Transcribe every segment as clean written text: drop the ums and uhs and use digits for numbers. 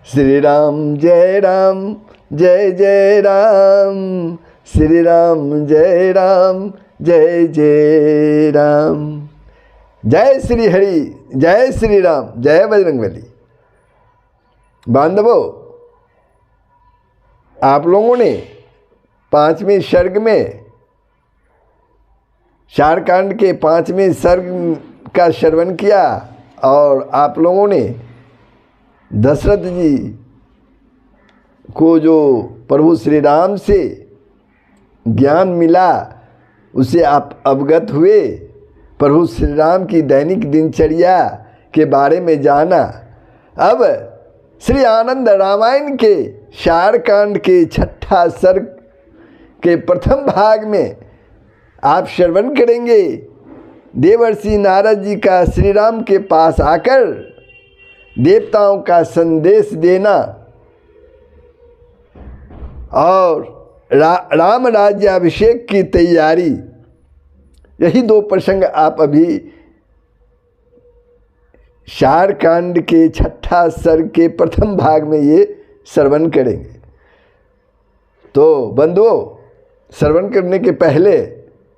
श्री राम जय राम जय जय राम, श्री राम जय राम जय जय राम। जय श्री हरि, जय श्री राम, जय बजरंगबली। बांधवों, आप लोगों ने 5वें सर्ग में शारकांड के 5वें सर्ग का श्रवण किया और आप लोगों ने दशरथ जी को जो प्रभु श्री राम से ज्ञान मिला उसे आप अवगत हुए। प्रभु श्री राम की दैनिक दिनचर्या के बारे में जाना। अब श्री आनंद रामायण के शारकांड के 6ठा सर्ग के प्रथम भाग में आप श्रवण करेंगे देवर्षि नारद जी का श्री राम के पास आकर देवताओं का संदेश देना और राम राज्याभिषेक की तैयारी। यही 2 प्रसंग आप अभी शारकांड के 6ठा सर्ग के प्रथम भाग में ये श्रवण करेंगे। तो बंधुओं, श्रवण करने के पहले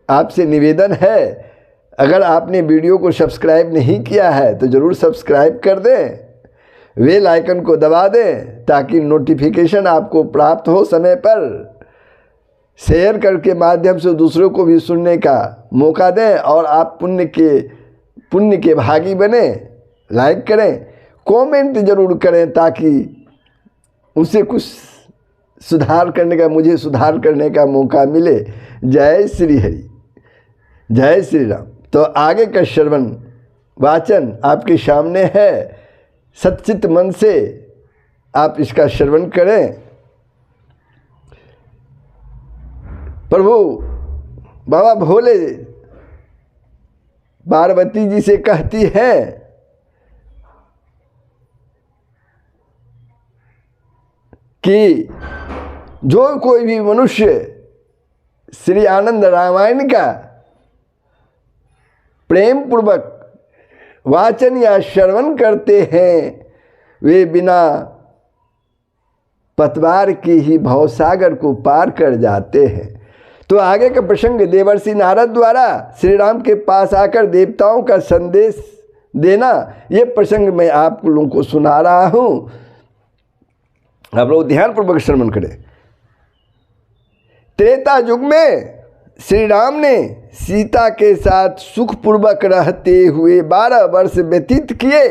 आपसे निवेदन है, अगर आपने वीडियो को सब्सक्राइब नहीं किया है तो ज़रूर सब्सक्राइब कर दें, बेल आइकन को दबा दें ताकि नोटिफिकेशन आपको प्राप्त हो समय पर। शेयर करके माध्यम से दूसरों को भी सुनने का मौका दें और आप पुण्य के भागी बने। लाइक करें, कमेंट ज़रूर करें ताकि उसे कुछ मुझे सुधार करने का मौका मिले। जय श्री हरि, जय श्री राम। तो आगे का श्रवण वाचन आपके सामने है, सच्चित मन से आप इसका श्रवण करें। प्रभु बाबा भोले पार्वती जी से कहती है कि जो कोई भी मनुष्य श्री आनंद रामायण का प्रेम पूर्वक वाचन या श्रवण करते हैं वे बिना पतवार के ही भवसागर को पार कर जाते हैं। तो आगे का प्रसंग देवर्षि नारद द्वारा श्री राम के पास आकर देवताओं का संदेश देना, ये प्रसंग मैं आप लोगों को सुना रहा हूँ। आप लोग ध्यानपूर्वक श्रवण करें। त्रेता युग में श्री राम ने सीता के साथ सुखपूर्वक रहते हुए 12 वर्ष व्यतीत किए।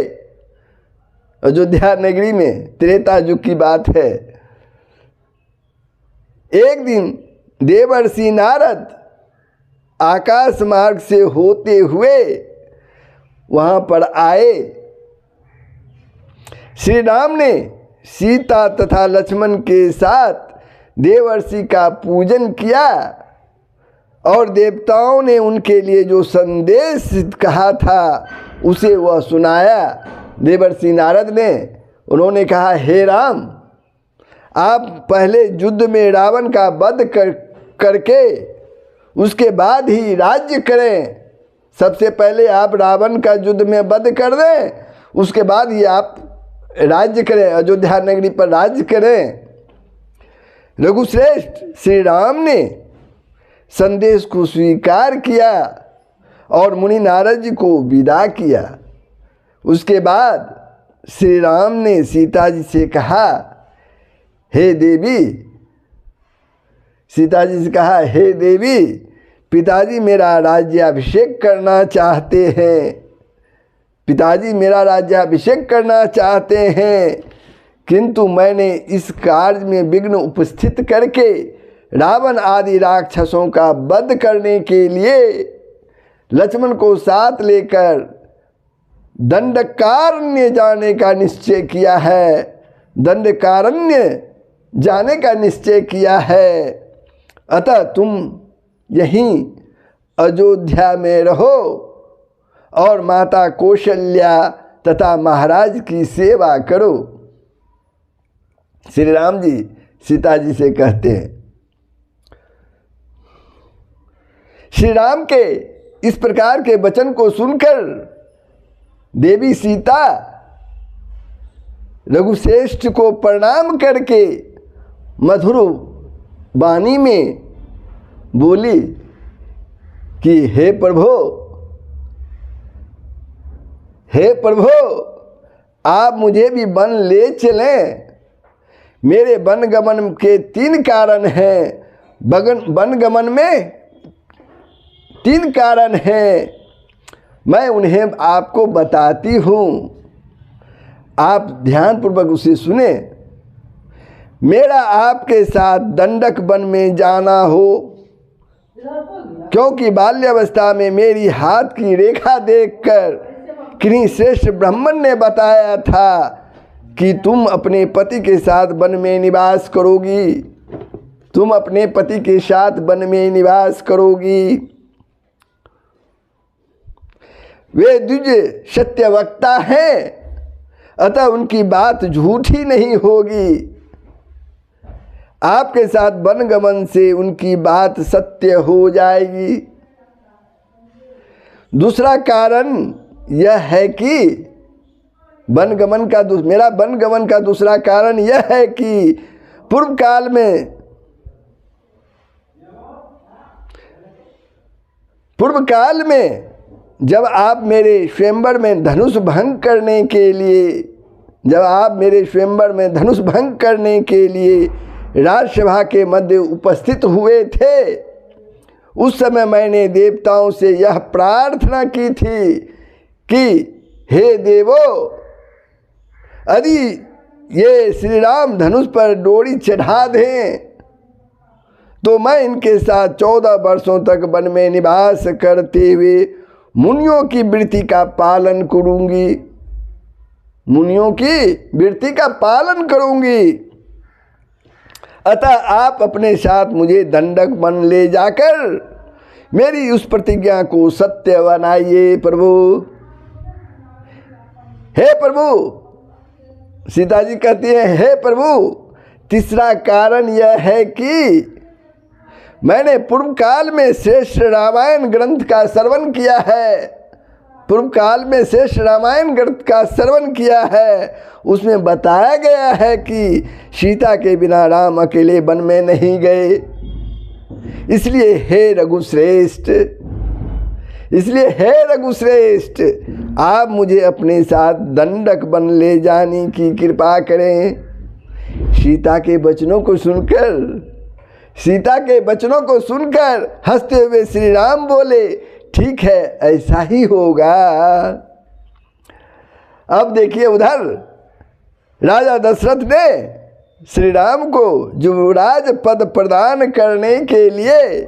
अयोध्या नगरी में त्रेता युग की बात है। एक दिन देवर्षि नारद आकाश मार्ग से होते हुए वहाँ पर आए। श्री राम ने सीता तथा लक्ष्मण के साथ देवर्षि का पूजन किया और देवताओं ने उनके लिए जो संदेश कहा था उसे वह सुनाया। देवर्षि नारद ने उन्होंने कहा, हे राम, आप पहले युद्ध में रावण का वध करके उसके बाद ही राज्य करें। सबसे पहले आप रावण का युद्ध में वध कर दें, उसके बाद ही आप राज्य करें, अयोध्या नगरी पर राज्य करें। रघुश्रेष्ठ श्री राम ने संदेश को स्वीकार किया और मुनि नारद जी को विदा किया। उसके बाद श्री राम ने सीता जी से कहा, हे देवी, सीता जी से कहा, हे देवी, पिताजी मेरा राज्याभिषेक करना चाहते हैं। पिताजी मेरा राज्याभिषेक करना चाहते हैं, किंतु मैंने इस कार्य में विघ्न उपस्थित करके रावण आदि राक्षसों का वध करने के लिए लक्ष्मण को साथ लेकर दंडकारण्य जाने का निश्चय किया है। दंडकारण्य जाने का निश्चय किया है। अतः तुम यहीं अयोध्या में रहो और माता कौशल्या तथा महाराज की सेवा करो। श्री राम जी सीता जी से कहते हैं। श्री राम के इस प्रकार के वचन को सुनकर देवी सीता रघुश्रेष्ठ को प्रणाम करके मधुर वाणी में बोली कि हे प्रभु आप मुझे भी वन ले चलें। मेरे वन गमन के 3 कारण हैं। वन गमन में 3 कारण हैं, मैं उन्हें आपको बताती हूँ, आप ध्यानपूर्वक उसे सुने। मेरा आपके साथ दंडक वन में जाना हो, क्योंकि बाल्यावस्था में मेरी हाथ की रेखा देखकर किन्हीं श्रेष्ठ ब्राह्मण ने बताया था कि तुम अपने पति के साथ वन में निवास करोगी, तुम अपने पति के साथ वन में निवास करोगी। वे द्विज सत्य वक्ता हैं, अतः उनकी बात झूठी नहीं होगी। आपके साथ वन गमन से उनकी बात सत्य हो जाएगी। दूसरा कारण यह है कि मेरा वन गमन का दूसरा कारण यह है कि पूर्व काल में जब आप मेरे स्वयंवर में धनुष भंग करने के लिए राजसभा के मध्य उपस्थित हुए थे, उस समय मैंने देवताओं से यह प्रार्थना की थी कि हे देवो, यदि ये श्री राम धनुष पर डोरी चढ़ा दें तो मैं इनके साथ 14 वर्षों तक वन में निवास करते हुए मुनियों की वृत्ति का पालन करूंगी। अतः आप अपने साथ मुझे दंडक वन ले जाकर मेरी उस प्रतिज्ञा को सत्य बनाइए प्रभु। हे प्रभु, सीता जी कहती है, हे प्रभु, तीसरा कारण यह है कि मैंने पूर्व काल में श्रेष्ठ रामायण ग्रंथ का श्रवण किया है। उसमें बताया गया है कि सीता के बिना राम अकेले वन में नहीं गए। इसलिए हे रघुश्रेष्ठ, आप मुझे अपने साथ दंडक वन ले जाने की कृपा करें। सीता के वचनों को सुनकर हंसते हुए श्री राम बोले, ठीक है, ऐसा ही होगा। अब देखिए, उधर राजा दशरथ ने श्री राम को युवराज पद प्रदान करने के लिए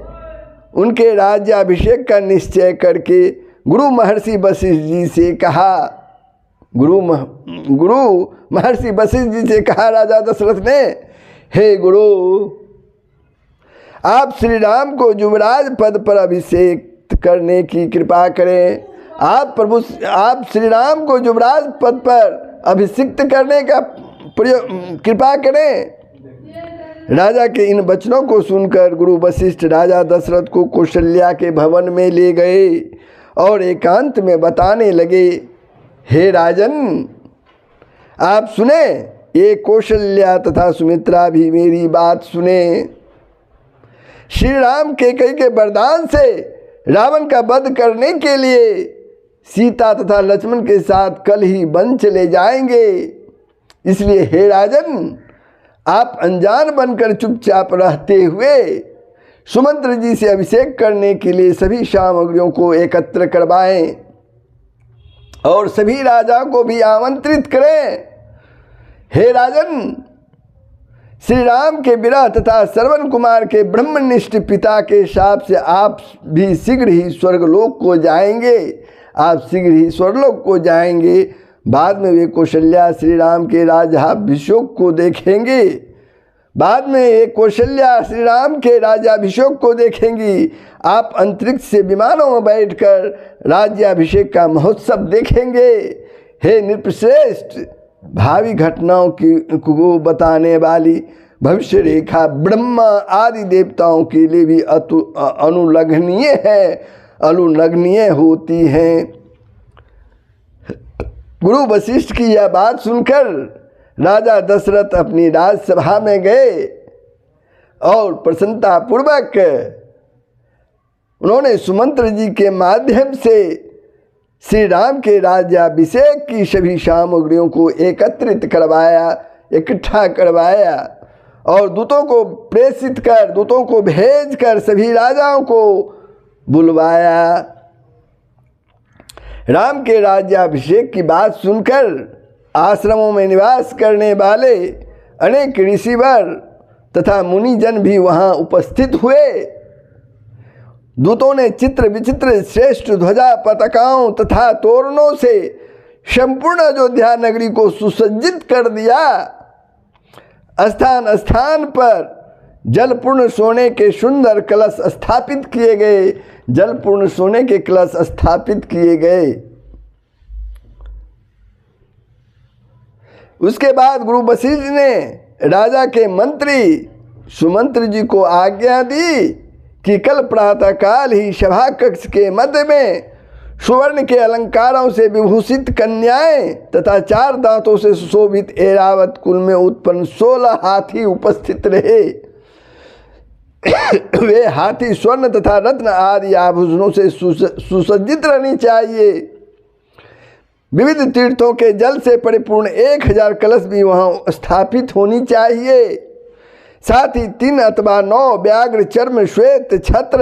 उनके राज्याभिषेक का निश्चय करके गुरु महर्षि वशिष्ठ जी से कहा, राजा दशरथ ने, हे गुरु, आप श्री राम को युवराज पद पर अभिषेक करने की कृपा करें। आप श्री राम को युवराज पद पर अभिषिक्त करने का कृपा करें। राजा के इन वचनों को सुनकर गुरु वशिष्ठ राजा दशरथ को कौशल्या के भवन में ले गए और एकांत में बताने लगे, हे राजन, आप सुने, ये कौशल्या तथा सुमित्रा भी मेरी बात सुने। श्री राम कैकेयी के वरदान से रावण का वध करने के लिए सीता तथा लक्ष्मण के साथ कल ही वन चले जाएंगे। इसलिए हे राजन, आप अनजान बनकर चुपचाप रहते हुए सुमंत्र जी से अभिषेक करने के लिए सभी सामग्रियों को एकत्र करवाएं और सभी राजाओं को भी आमंत्रित करें। हे राजन, श्री राम के विरह तथा श्रवण कुमार के ब्रह्मनिष्ठ पिता के शाप से आप भी शीघ्र ही स्वर्गलोक को जाएंगे। बाद में वे कौशल्या श्री राम के राज्याभिषेक को देखेंगी। आप अंतरिक्ष से विमानों में बैठकर राज्याभिषेक का महोत्सव देखेंगे। हे नृपश्रेष्ठ, भावी घटनाओं को बताने वाली भविष्य रेखा ब्रह्मा आदि देवताओं के लिए भी अनुलग्नीय होती है। गुरु वशिष्ठ की यह बात सुनकर राजा दशरथ अपनी राजसभा में गए और प्रसन्नता पूर्वक उन्होंने सुमंत्र जी के माध्यम से श्री राम के राज्याभिषेक की सभी सामग्रियों को एकत्रित करवाया, इकट्ठा करवाया और दूतों को प्रेषित कर, दूतों को भेज कर सभी राजाओं को बुलवाया। राम के राज्याभिषेक की बात सुनकर आश्रमों में निवास करने वाले अनेक ऋषिवर तथा मुनिजन भी वहाँ उपस्थित हुए। दूतों ने चित्र विचित्र श्रेष्ठ ध्वजा पताकाओं तथा तोरणों से संपूर्ण अयोध्या नगरी को सुसज्जित कर दिया। स्थान स्थान पर जलपूर्ण सोने के सुंदर कलश स्थापित किए गए, जलपूर्ण सोने के कलश स्थापित किए गए। उसके बाद गुरु वशिष्ठ ने राजा के मंत्री सुमंत्र जी को आज्ञा दी कि कल प्रातःकाल ही सभा कक्ष के मध्य में सुवर्ण के अलंकारों से विभूषित कन्याएं तथा 4 दांतों से सुशोभित ऐरावत कुल में उत्पन्न 16 हाथी उपस्थित रहे। वे हाथी स्वर्ण तथा रत्न आदि आभूषणों से सुसज्जित रहनी चाहिए। विविध तीर्थों के जल से परिपूर्ण 1000 कलश भी वहाँ स्थापित होनी चाहिए। साथ ही 3 अथवा 9 व्याघ्र चर्म श्वेत छत्र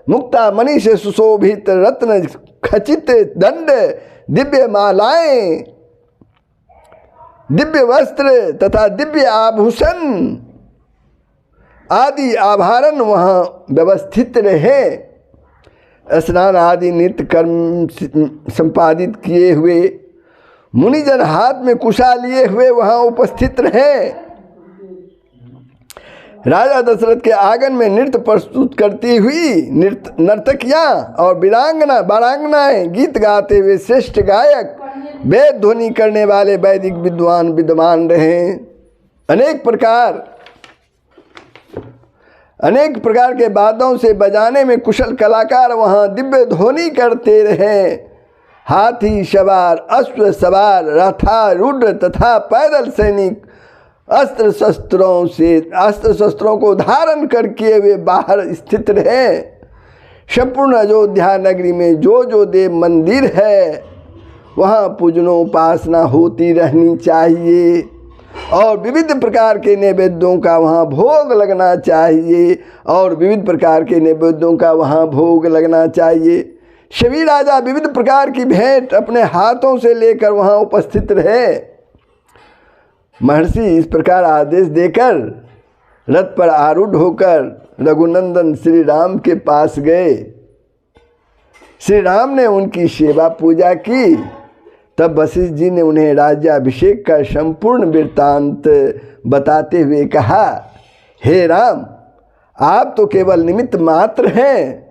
मुक्ता मणि से सुशोभित रत्न खचित दंड, दिव्य मालाएं, दिव्य वस्त्र तथा दिव्य आभूषण आदि आभरण वहाँ व्यवस्थित रहे। स्नान आदि नित्य कर्म संपादित किए हुए मुनिजन हाथ में कुशा लिए हुए वहाँ उपस्थित रहे। राजा दशरथ के आंगन में नृत्य प्रस्तुत करती हुई नर्तकियाँ और बारांगनाएं, गीत गाते हुए श्रेष्ठ गायक, वेद ध्वनि करने वाले वैदिक विद्वान विद्वान रहे। अनेक प्रकार के वाद्यों से बजाने में कुशल कलाकार वहाँ दिव्य ध्वनि करते रहे। हाथी सवार, अश्व सवार, रथारूढ़ तथा पैदल सैनिक अस्त्र शस्त्रों को धारण करके वे बाहर स्थित रहे। संपूर्ण अयोध्या नगरी में जो देव मंदिर है वहाँ पूजनोपासना होती रहनी चाहिए और विविध प्रकार के नैवेद्यों का वहाँ भोग लगना चाहिए और विविध प्रकार के नैवेद्यों का वहाँ भोग लगना चाहिए। सभी राजा विविध प्रकार की भेंट अपने हाथों से लेकर वहाँ उपस्थित रहे। महर्षि इस प्रकार आदेश देकर रथ पर आरूढ़ होकर रघुनंदन श्री राम के पास गए। श्री राम ने उनकी सेवा पूजा की। तब वशिष्ठ जी ने उन्हें राज्याभिषेक का संपूर्ण वृत्तांत बताते हुए कहा, हे राम, आप तो केवल निमित्त मात्र हैं,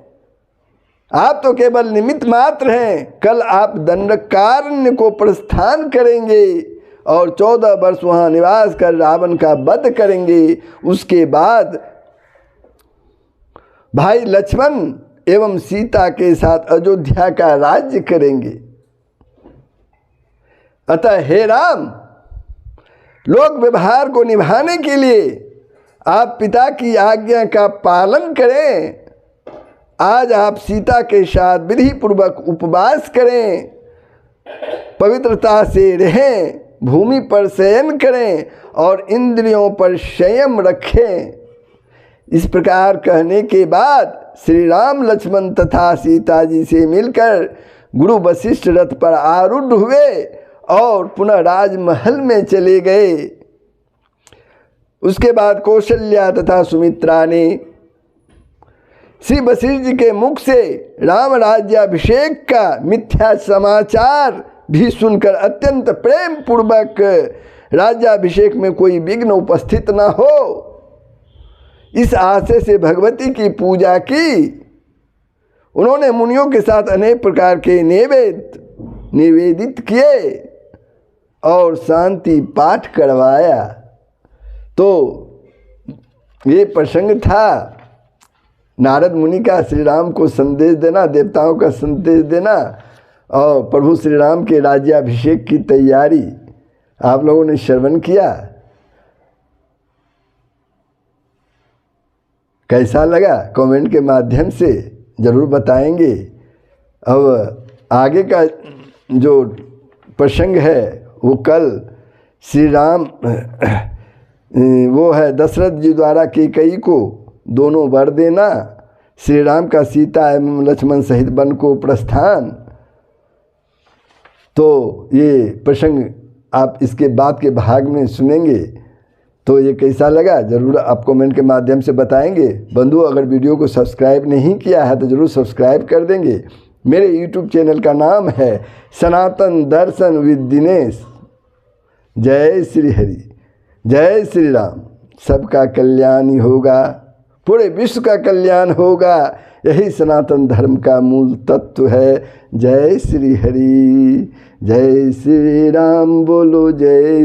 आप तो केवल निमित्त मात्र हैं। कल आप दंडकारण्य को प्रस्थान करेंगे और 14 वर्ष वहाँ निवास कर रावण का वध करेंगे। उसके बाद भाई लक्ष्मण एवं सीता के साथ अयोध्या का राज्य करेंगे। अतः हे राम, लोक व्यवहार को निभाने के लिए आप पिता की आज्ञा का पालन करें। आज आप सीता के साथ विधि पूर्वक उपवास करें, पवित्रता से रहें, भूमि पर शयन करें और इंद्रियों पर संयम रखें। इस प्रकार कहने के बाद श्री राम लक्ष्मण तथा सीता जी से मिलकर गुरु वशिष्ठ रथ पर आरूढ़ हुए और पुनः राजमहल में चले गए। उसके बाद कौशल्या तथा सुमित्रा ने श्री वशिष्ठ जी के मुख से राम राज्याभिषेक का मिथ्या समाचार भी सुनकर अत्यंत प्रेम पूर्वक राज्याभिषेक में कोई विघ्न उपस्थित न हो, इस आशय से भगवती की पूजा की। उन्होंने मुनियों के साथ अनेक प्रकार के निवेदित किए और शांति पाठ करवाया। तो ये प्रसंग था नारद मुनि का श्री राम को संदेश देना, देवताओं का संदेश देना और प्रभु श्री राम के राज्याभिषेक की तैयारी। आप लोगों ने श्रवण किया, कैसा लगा कमेंट के माध्यम से ज़रूर बताएंगे। अब आगे का जो प्रसंग है वो कल श्री राम वो है दशरथ जी द्वारा कैकेयी को दोनों वर देना, श्री राम का सीता एवं लक्ष्मण सहित वन को प्रस्थान। तो ये प्रसंग आप इसके बाद के भाग में सुनेंगे। तो ये कैसा लगा ज़रूर आप कमेंट के माध्यम से बताएंगे। बंधु अगर वीडियो को सब्सक्राइब नहीं किया है तो ज़रूर सब्सक्राइब कर देंगे। मेरे यूट्यूब चैनल का नाम है सनातन दर्शन विद दिनेश। जय श्री हरि, जय श्री राम। सबका कल्याण ही होगा, पूरे विश्व का कल्याण होगा, यही सनातन धर्म का मूल तत्व है। जय श्री हरि, जय श्री राम, बोलो जय